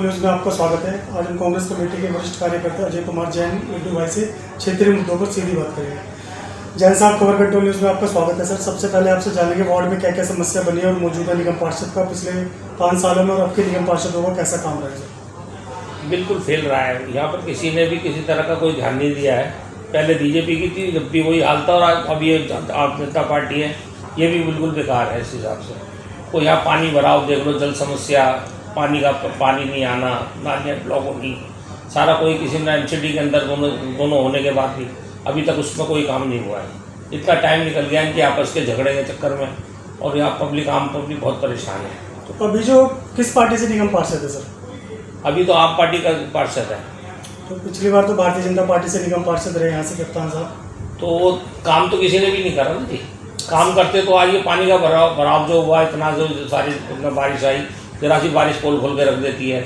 News में आपका स्वागत है। आज हम कांग्रेस कमेटी के वरिष्ठ कार्यकर्ता अजय कुमार जैन लड्डू भाई से क्षेत्रीय मुद्दों पर सीधी बात करेंगे। जैन साहब, खबर कंट्रोल न्यूज़ में आपका स्वागत है। सर, सबसे पहले आपसे जानेंगे वार्ड में क्या क्या समस्या बनी है और मौजूदा निगम पार्षद का पिछले 5 सालों में और अब के निगम पार्षदों का कैसा काम रहा है? सर, बिल्कुल फेल रहा है। यहाँ पर किसी ने भी किसी तरह का कोई ध्यान नहीं दिया है। पहले बीजेपी की थी, जब भी वही हाल था, और अब ये आप जनता पार्टी है, ये भी बिल्कुल बेकार है इस हिसाब से। कोई यहाँ पानी भराव देख लो, जल समस्या, पानी नहीं आना, नालियाँ ब्लॉक होगी, सारा कोई किसी ने एमसीडी के अंदर दोनों होने के बाद भी अभी तक उसमें कोई काम नहीं हुआ है। इतना टाइम निकल गया इनके आपस के झगड़े के चक्कर में, और यहाँ पब्लिक बहुत परेशान है। तो अभी जो किस पार्टी से निगम पार्षद है सर? अभी तो आप पार्टी का पार्षद है। तो पिछली बार तो भारतीय जनता पार्टी से निगम पार्षद रहे यहाँ से कप्तान साहब। तो वो काम तो किसी ने भी नहीं करा ना जी। काम करते तो आज ये पानी का भराव जो हुआ, इतना जो सारी बारिश आई, जरा सी बारिश पोल खोल के रख देती है।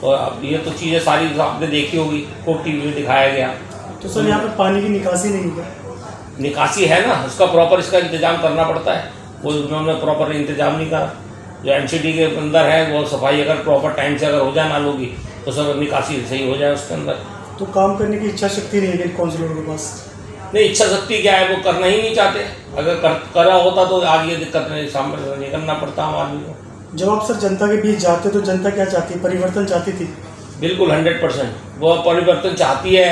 तो अब ये तो चीज़ें सारी आपने देखी होगी, को टीवी में दिखाया गया। तो सर, यहाँ पर पानी की निकासी नहीं है? निकासी है ना, उसका प्रॉपर इसका इंतजाम करना पड़ता है। वो उन्होंने प्रॉपर इंतजाम नहीं करा। जो एमसीडी के अंदर है वो सफाई अगर प्रॉपर टाइम से अगर हो जाए नालों की, तो सब निकासी सही हो जाए उसके अंदर। तो काम करने की इच्छा शक्ति नहीं है काउंसिलरों के पास? नहीं, इच्छा शक्ति क्या है, वो करना ही नहीं चाहते। अगर करा होता तो आज ये दिक्कत नहीं करना पड़ता आम आदमी को। जब आप सर जनता के बीच जाते तो जनता क्या चाहती है? परिवर्तन चाहती थी? बिल्कुल 100% वो परिवर्तन चाहती है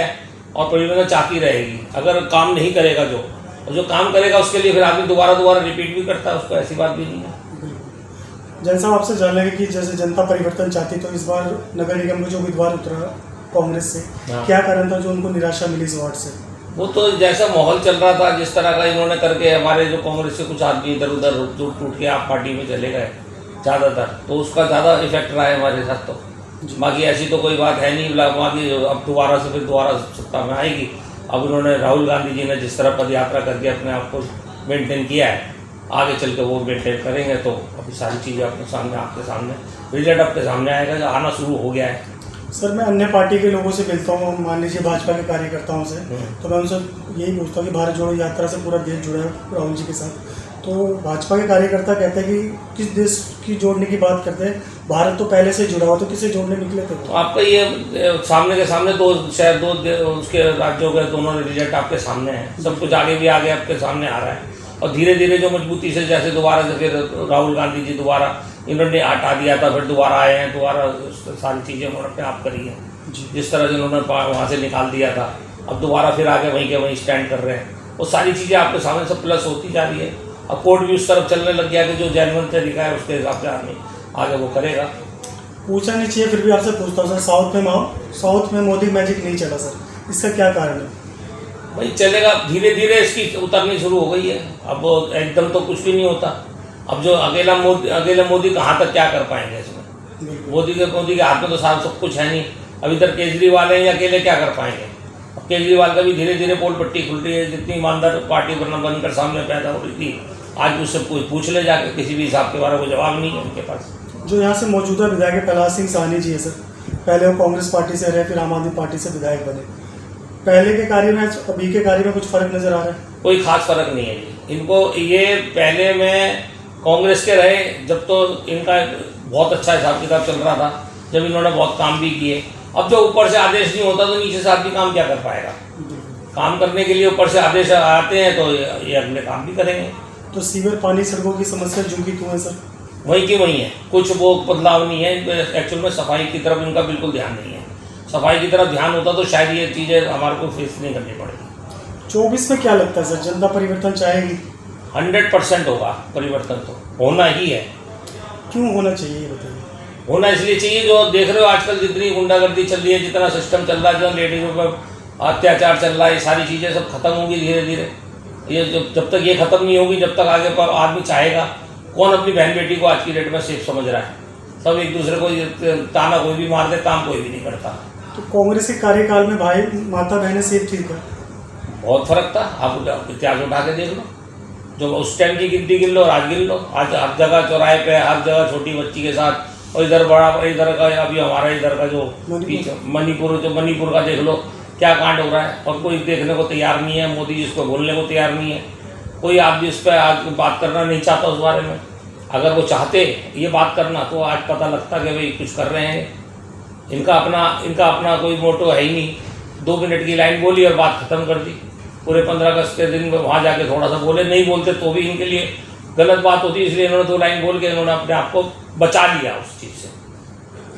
और परिवर्तन चाहती रहेगी। अगर काम नहीं करेगा जो काम करेगा उसके लिए फिर आदमी दोबारा रिपीट भी करता है उसको, ऐसी बात भी नहीं है। जैन साहब, आपसे जान लेंगे कि जैसे जनता परिवर्तन चाहती तो इस बार नगर निगम में जो उम्मीदवार उतरा कांग्रेस से, क्या कारण था जो उनको निराशा मिली इस वार्ड से? वो तो जैसा माहौल चल रहा था, जिस तरह का इन्होंने करके हमारे जो कांग्रेस के कुछ आदमी इधर उधर टूट के आप पार्टी में चले गए ज़्यादातर, तो उसका ज़्यादा इफेक्ट रहा है हमारे साथ। तो बाकी ऐसी तो कोई बात है नहीं। बाकी अब दोबारा सत्ता में आएगी। अब उन्होंने राहुल गांधी जी ने जिस तरह पद यात्रा करके अपने आप को मेंटेन किया है, आगे चल के वो मेंटेन करेंगे तो अभी सारी चीज़ें आपके सामने रिजल्ट आपके सामने आएगा, आना शुरू हो गया है। सर, मैं अन्य पार्टी के लोगों से मिलता हूँ, मान लीजिए भाजपा के कार्यकर्ताओं से, तो मैं उनसे यही पूछता हूँ कि भारत जोड़ो यात्रा से पूरा देश जुड़ा है राहुल जी के साथ। तो भाजपा के कार्यकर्ता कहते हैं कि किस देश की जोड़ने की बात करते हैं, भारत तो पहले से जुड़ा हुआ, तो किसे जोड़ने निकले थे? तो आपका ये सामने के सामने दो उसके राज्यों के दोनों रिजल्ट आपके सामने हैं। सब कुछ आगे भी आगे आपके सामने आ रहा है, और धीरे धीरे जो मजबूती से जैसे दोबारा से फिर राहुल गांधी जी दोबारा इन्होंने हटा दिया था, फिर दोबारा आए हैं, दोबारा सारी चीज़ें उन्होंने आप करी हैं। जिस तरह से उन्होंने वहाँ से निकाल दिया था, अब दोबारा फिर आगे वहीं के वहीं स्टैंड कर रहे हैं। वो सारी चीज़ें आपके सामने सब प्लस होती जा रही है। अब कोर्ट भी उस तरफ चलने लग गया कि जो जेन्युइन तरीका है उसके हिसाब से आगे वो करेगा। पूछना नहीं चाहिए, फिर भी आपसे पूछता हूँ सर, साउथ में मोदी मैजिक नहीं चला सर, इसका क्या कारण है? भाई चलेगा, धीरे धीरे इसकी उतरनी शुरू हो गई है। अब एकदम तो कुछ भी नहीं होता। अब जो अकेला मोदी कहाँ तक क्या कर पाएंगे इसमें? मोदी के हाथ में तो सारा सब कुछ है नहीं। अब इधर केजरीवाल है, अकेले क्या कर पाएंगे? अब केजरीवाल का भी धीरे धीरे पोल पट्टी खुल रही है। जितनी ईमानदार पार्टी बनकर सामने पैदा हो रही थी, आज उससे कोई पूछ ले जाके, किसी भी हिसाब के बारे में जवाब नहीं है उनके पास। जो यहाँ से मौजूदा विधायक प्रहलाद सिंह साहनी जी है सर, पहले वो कांग्रेस पार्टी से रहे, फिर आम आदमी पार्टी से विधायक बने। पहले के कार्य में अभी के कार्य में कुछ फर्क नजर आ रहा है? कोई खास फर्क नहीं है जी इनको। ये पहले में कांग्रेस के रहे जब तो इनका बहुत अच्छा हिसाब किताब चल रहा था, जब इन्होंने बहुत काम भी किए। अब जो ऊपर से आदेश नहीं होता तो नीचे से आदमी काम क्या कर पाएगा? काम करने के लिए ऊपर से आदेश आते हैं तो ये अगले काम भी करेंगे। तो सीवर, पानी, सड़कों की समस्या जो की क्यों है सर? वहीं की वहीं है, कुछ वो बदलाव नहीं है। एक्चुअल में सफाई की तरफ इनका बिल्कुल ध्यान नहीं है। सफाई की तरफ ध्यान होता तो शायद ये चीज़ें हमारे को फेस नहीं करनी पड़ेगी। 24 में क्या लगता है सर, जनता परिवर्तन चाहेगी? 100% होगा परिवर्तन, तो होना ही है। क्यों होना चाहिए ये बताइए? होना इसलिए चाहिए, जो देख रहे हो आजकल जितनी गुंडागर्दी चल रही है, जितना सिस्टम चल रहा है, जो लेडीज़ों पर अत्याचार चल रहा है, ये सारी चीज़ें सब खत्म होंगी धीरे धीरे। ये जब तक ये खत्म नहीं होगी, जब तक आगे पर आदमी चाहेगा। कौन अपनी बहन बेटी को आज की डेट में सेफ समझ रहा है? सब एक दूसरे को ताना कोई भी मार दे, काम कोई भी नहीं करता। तो कांग्रेस के कार्यकाल में भाई माता बहनें सेफ थी क्या? बहुत फर्क था। आप इतिहास उठा के देख लो, जो उस टाइम की गिनती गिन लो और आज गिन लो। आज हर जगह चौराहे पे, हर जगह छोटी बच्ची के साथ, और इधर इधर का अभी हमारा इधर का जो मणिपुर का देख लो क्या कांड हो रहा है, और कोई देखने को तैयार नहीं है। मोदी जी इसको बोलने को तैयार नहीं है। कोई आदमी इस पर आज बात करना नहीं चाहता उस बारे में। अगर वो चाहते ये बात करना तो आज पता लगता कि भाई कुछ कर रहे हैं। इनका अपना कोई मोटो है ही नहीं। 2 मिनट की लाइन बोली और बात खत्म कर दी। पूरे 15 अगस्त के दिन में वहाँ जाके थोड़ा सा बोले, नहीं बोलते तो भी इनके लिए गलत बात होती है, इसलिए इन्होंने 2 लाइन बोल के इन्होंने अपने आप को बचा लिया उस चीज़ से,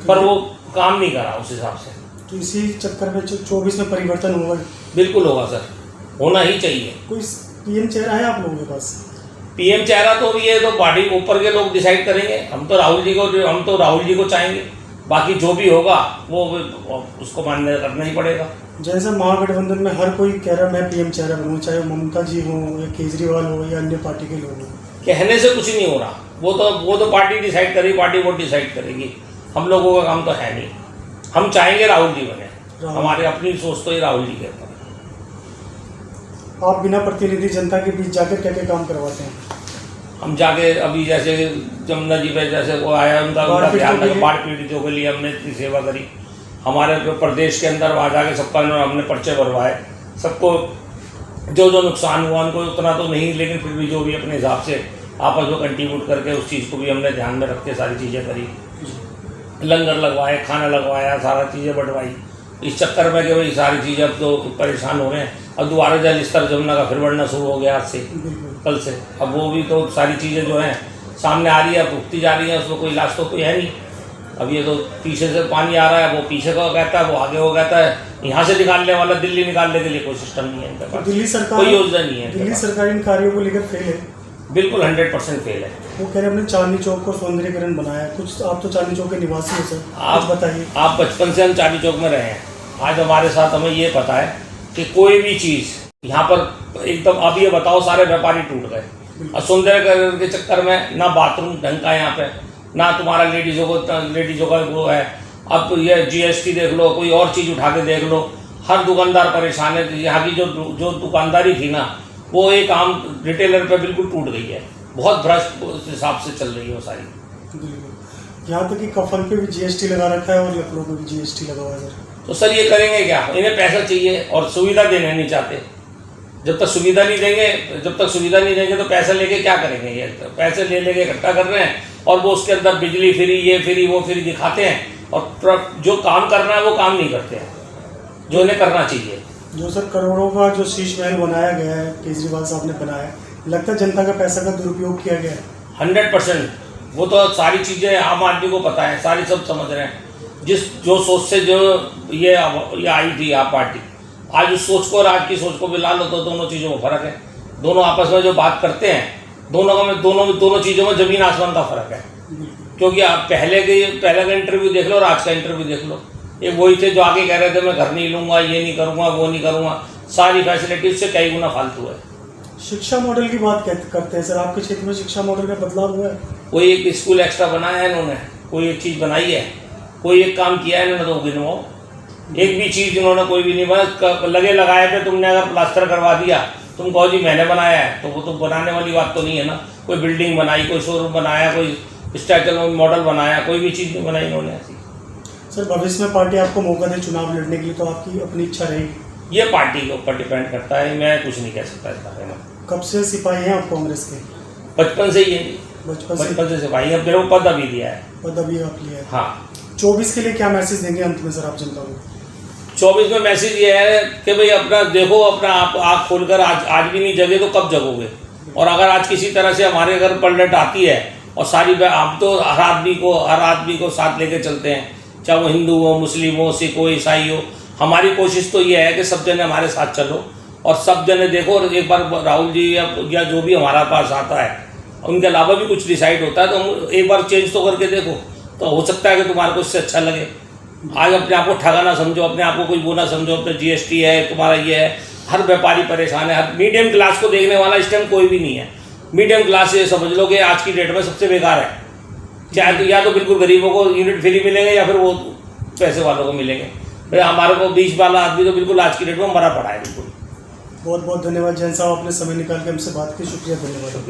पर वो काम नहीं करा उस हिसाब से। तो इसी चक्कर में 24 में परिवर्तन होगा? बिल्कुल होगा सर, होना ही चाहिए। कोई पीएम चेहरा है आप लोगों के पास? पीएम चेहरा तो ये तो पार्टी के ऊपर के लोग डिसाइड करेंगे। हम तो राहुल जी को चाहेंगे, बाकी जो भी होगा वो उसको मान्य करना ही पड़ेगा। जैसे महागठबंधन में हर कोई कह रहा है मैं पीएम चेहरा बनूँ, चाहे वो ममता जी हो या केजरीवाल हो या अन्य पार्टी के लोग हो। कहने से कुछ नहीं हो रहा, वो तो पार्टी डिसाइड करेगी, पार्टी वोट डिसाइड करेगी। हम लोगों का काम तो है नहीं। हम चाहेंगे राहुल जी बने, हमारे अपनी सोच तो ही राहुल जी के ऊपर। आप बिना प्रतिनिधि जनता के बीच जाकर क्या क्या काम करवाते हैं? हम जाके अभी जैसे जमुना जी पे जैसे वो आया उनका बाढ़ पीड़ितों के लिए हमने इतनी सेवा करी। हमारे प्रदेश के अंदर वहाँ जाके सबका हमने पर्चे भरवाए, सबको जो नुकसान हुआ उनको उतना तो नहीं, लेकिन फिर भी जो भी अपने हिसाब से आपस में कंट्रीब्यूट करके उस चीज़ को भी हमने ध्यान में रख के सारी चीज़ें करी। लंगर लगवाए, खाना लगवाया, सारा चीज़ें बंटवाई। इस चक्कर में कि भाई सारी चीज़ें अब तो परेशान हो रहे हैं। अब दोबारा जल स्तर जमुना का फिर बढ़ना शुरू हो गया आज से, कल से। अब वो भी तो सारी चीज़ें जो हैं सामने आ रही है, भुगती जा रही है, उसमें कोई इलाज तो कोई है नहीं। अब ये तो पीछे से पानी आ रहा है, वो पीछे का कहता है, वो आगे वो कहता है। यहाँ से निकालने वाला दिल्ली निकालने के लिए कोई सिस्टम नहीं है इनके पास, दिल्ली सरकार कोई योजना नहीं है। दिल्ली सरकार इन कार्यों को लेकर फेल है? बिल्कुल 100% फेल है। वो कह रहे हमने चांदनी चौक को सौंदर्यीकरण बनाया। कुछ आप तो चांदनी चौक के निवासी हो सर, आप बताइए। आप बचपन से हम चांदनी चौक में रहे हैं। आज हमारे साथ हमें ये पता है कि कोई भी चीज़ यहाँ पर एकदम, अब ये बताओ सारे व्यापारी टूट गए और सौंदर्यीकरण के चक्कर में ना बाथरूम ढंग का यहाँ पे, ना तुम्हारा लेडीज़ों का वो है। अब ये GST देख लो, कोई और चीज़ उठा के देख लो, हर दुकानदार परेशान है। यहाँ की जो दुकानदारी थी ना, वो एक आम रिटेलर पे बिल्कुल टूट गई है। बहुत भ्रष्ट उस हिसाब से चल रही है वो सारी। यहाँ तक कि कफन पे भी GST लगा रखा है और लकड़ों पे भी GST लगा हुआ है। तो सर ये करेंगे क्या? इन्हें पैसा चाहिए और सुविधा देने नहीं चाहते। जब तक सुविधा नहीं देंगे तो पैसा लेके क्या करेंगे? ये पैसे लेके इकट्ठा कर रहे हैं और वो उसके अंदर बिजली फ्री, ये फ्री, वो फ्री दिखाते हैं, और जो काम करना है वो काम नहीं करते हैं जो इन्हें करना चाहिए। जो सर करोड़ों का जो शीश महल बनाया गया है, केजरीवाल साहब ने बनाया, लगता है जनता का पैसा का दुरुपयोग किया गया है? 100%। वो तो सारी चीज़ें आम आदमी को पता है, सारी सब समझ रहे हैं। जो सोच से जो ये आई थी आप पार्टी, आज उस सोच को और आज की सोच को मिला लो तो दोनों चीज़ों में फ़र्क है। दोनों आपस में जो बात करते हैं, दोनों चीज़ों में ज़मीन आसमान का फ़र्क है। क्योंकि आप पहले का इंटरव्यू देख लो और आज का इंटरव्यू देख लो, ये वही थे जो आगे कह रहे थे मैं घर नहीं लूँगा, ये नहीं करूँगा, वो नहीं करूँगा। सारी फैसिलिटी उससे कई गुना फालतू है। शिक्षा मॉडल की बात करते हैं सर, आपके क्षेत्र में शिक्षा मॉडल में बदलाव हुआ है? कोई एक स्कूल एक्स्ट्रा बनाया है इन्होंने, कोई एक चीज़ बनाई है, कोई एक काम किया है इन्होंने, तो गिनवाओ। एक भी चीज़ इन्होंने कोई भी नहीं बना। लगे लगाए पे तुमने अगर प्लास्टर करवा दिया, तुम कहो जी मैंने बनाया है, तो वो तो बनाने वाली बात तो नहीं है ना। कोई बिल्डिंग बनाई, कोई शोरूम बनाया, कोई स्ट्रक्चर मॉडल बनाया, कोई भी चीज़ नहीं बनाई इन्होंने ऐसी। सर भविष्य में पार्टी आपको मौका दे चुनाव लड़ने के लिए, तो आपकी अपनी इच्छा रहेगी? ये पार्टी के ऊपर डिपेंड करता है, मैं कुछ नहीं कह सकता इस बारे में। कब से सिपाही हैं आप कांग्रेस के? बचपन से ही है। बचपन से सिपाही है। मेरे को पद अभी दिया है। पद अभी आप लिया है? हाँ। 24 के लिए क्या मैसेज देंगे अंत में सर आप जनता को? 24 में मैसेज ये है कि भाई अपना देखो, अपना आप आँख खोलकर आज भी नहीं जगे तो कब जगोगे। और अगर आज किसी तरह से हमारे अगर पलट आती है और सारी, हम तो हर आदमी को साथ लेके चलते हैं, चाहे वो हिंदू हो, मुस्लिम हो, सिख हो, ईसाई हो। हमारी कोशिश तो ये है कि सब जने हमारे साथ चलो और सब जने देखो। और एक बार राहुल जी या जो भी हमारा पास आता है, उनके अलावा भी कुछ डिसाइड होता है तो एक बार चेंज तो करके देखो, तो हो सकता है कि तुम्हारे को इससे अच्छा लगे। आज अपने आप को ठगा ना समझो, अपने आप को कोई वो ना समझो, अपने GST है, तुम्हारा ये है। हर व्यापारी परेशान है। हर मीडियम क्लास को देखने वाला इस टाइम कोई भी नहीं है। मीडियम क्लास ये समझ लो कि आज की डेट में सबसे बेकार है। चाहे तो या तो बिल्कुल गरीबों को यूनिट फ्री मिलेंगे या फिर वो पैसे वालों को मिलेंगे। भाई हमारे को 20 वाला आदमी तो बिल्कुल आज की डेट में मरा पड़ा है बिल्कुल। बहुत बहुत धन्यवाद जैन साहब, आपने समय निकाल के हमसे बात की। शुक्रिया, धन्यवाद।